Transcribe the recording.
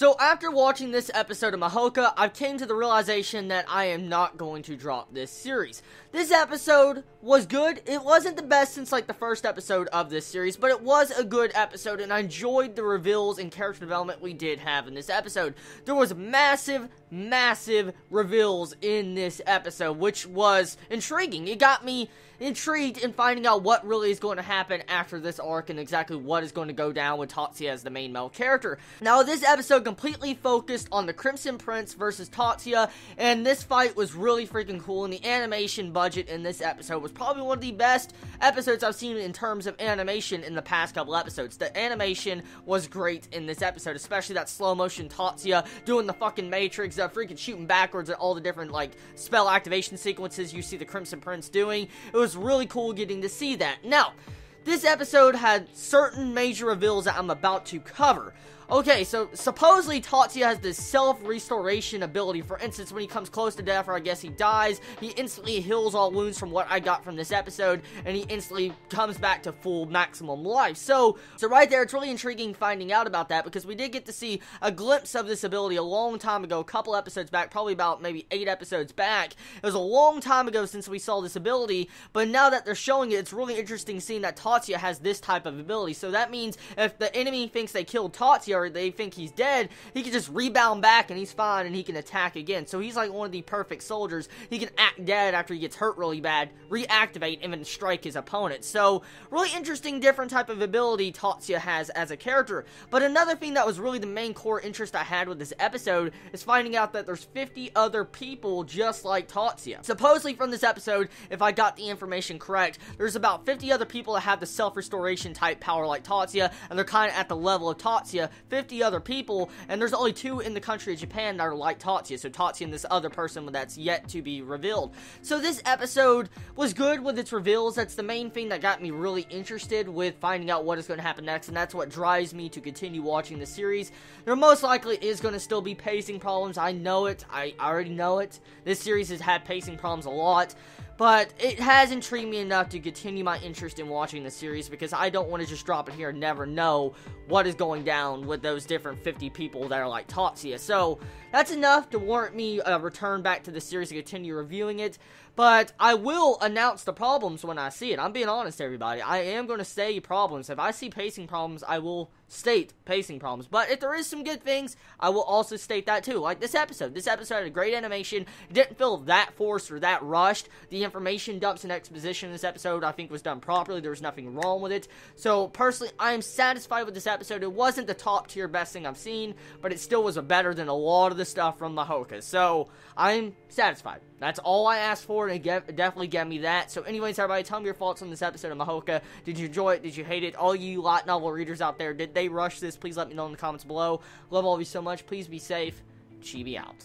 So after watching this episode of Mahouka, I've came to the realization that I am not going to drop this series. This episode was good. It wasn't the best since like the first episode of this series, but it was a good episode, and I enjoyed the reveals and character development we did have in this episode. There was massive reveals in this episode, which was intriguing. It got me intrigued in finding out what really is going to happen after this arc and exactly what is going to go down with Tatsuya as the main male character. Now, this episode completely focused on the Crimson Prince versus Tatsuya, and this fight was really freaking cool, and the animation budget in this episode was probably one of the best episodes I've seen in terms of animation in the past couple episodes. The animation was great in this episode, especially that slow motion Tatsuya doing the fucking Matrix, freaking shooting backwards at all the different like spell activation sequences you see the Crimson Prince doing. It was really cool getting to see that. Now, this episode had certain major reveals that I'm about to cover. Okay, so supposedly Tatsuya has this self-restoration ability. For instance, when he comes close to death, or I guess he dies, he instantly heals all wounds from what I got from this episode, and he instantly comes back to full maximum life. So right there, it's really intriguing finding out about that, because we did get to see a glimpse of this ability a long time ago, a couple episodes back, probably about maybe 8 episodes back. It was a long time ago since we saw this ability, but now that they're showing it, it's really interesting seeing that Tatsuya has this type of ability. So that means if the enemy thinks they killed Tatsuya, or they think he's dead, he can just rebound back and he's fine and he can attack again. So he's like one of the perfect soldiers. He can act dead after he gets hurt really bad, reactivate, and then strike his opponent. So really interesting, different type of ability Tatsuya has as a character. But another thing that was really the main core interest I had with this episode is finding out that there's 50 other people just like Tatsuya. Supposedly from this episode, if I got the information correct, there's about 50 other people that have the self-restoration type power like Tatsuya, and they're kind of at the level of Tatsuya. 50 other people, and there's only 2 in the country of Japan that are like Tatsuya, so Tatsuya and this other person that's yet to be revealed. So this episode was good with its reveals. That's the main thing that got me really interested with finding out what is going to happen next, and that's what drives me to continue watching the series. There most likely is going to still be pacing problems. I know it. I already know it. This series has had pacing problems a lot, but it has intrigued me enough to continue my interest in watching the series, because I don't want to just drop it here and never know what is going down with those different 50 people that are like Tatsuya. So that's enough to warrant me return back to the series and continue reviewing it. But I will announce the problems when I see it. I'm being honest, everybody. I am going to say problems. If I see pacing problems, I will state pacing problems. But if there is some good things, I will also state that too. Like this episode. This episode had a great animation. It didn't feel that forced or that rushed. The information dumps and exposition in this episode, I think, was done properly. There was nothing wrong with it. So, personally, I am satisfied with this episode. It wasn't the top tier best thing I've seen, but it still was better than a lot of the stuff from Mahouka. So, I'm satisfied. That's all I asked for, and it definitely gave me that. So anyways, everybody, tell me your thoughts on this episode of Mahouka. Did you enjoy it? Did you hate it? All you light novel readers out there, did they rush this? Please let me know in the comments below. Love all of you so much. Please be safe. Chibi out.